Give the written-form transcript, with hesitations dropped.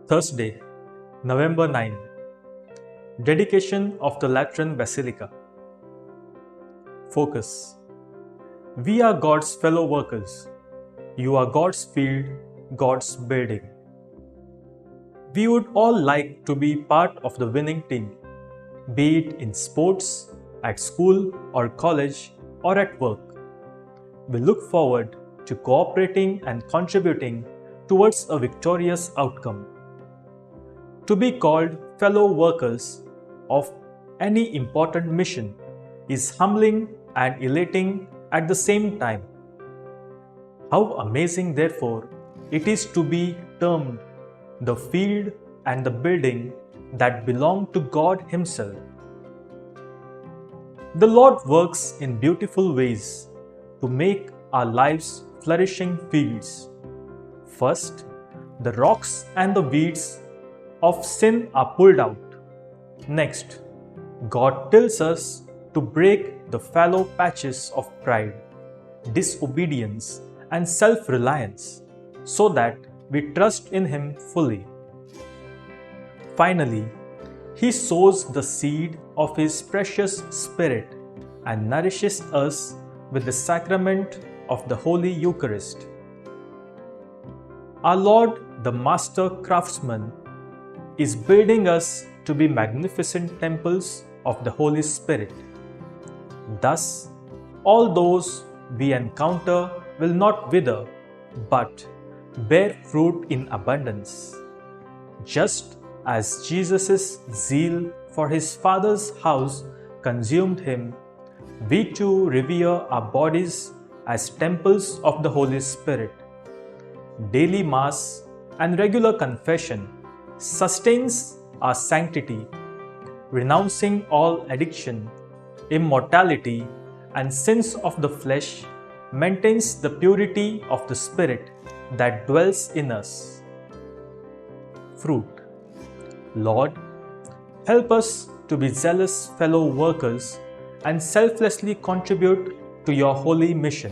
Thursday, November 9. Dedication of the Lateran Basilica. Focus. We are God's fellow workers. You are God's field, God's building. We would all like to be part of the winning team, be it in sports, at school or college, or at work. We look forward to cooperating and contributing towards a victorious outcome. To be called fellow workers of any important mission is humbling and elating at the same time. How amazing, therefore, it is to be termed the field and the building that belong to God Himself. The Lord works in beautiful ways to make our lives flourishing fields. First, the rocks and the weeds of sin are pulled out. Next, God tells us to break the fallow patches of pride, disobedience, and self-reliance so that we trust in Him fully. Finally, He sows the seed of His precious Spirit and nourishes us with the sacrament of the Holy Eucharist. Our Lord, the Master Craftsman, is building us to be magnificent temples of the Holy Spirit. Thus, all those we encounter will not wither, but bear fruit in abundance. Just as Jesus' zeal for His Father's house consumed Him, we too revere our bodies as temples of the Holy Spirit. Daily Mass and regular confession sustains our sanctity, renouncing all addiction, immortality, and sins of the flesh, maintains the purity of the Spirit that dwells in us. Fruit. Lord, help us to be zealous fellow workers and selflessly contribute to Your holy mission.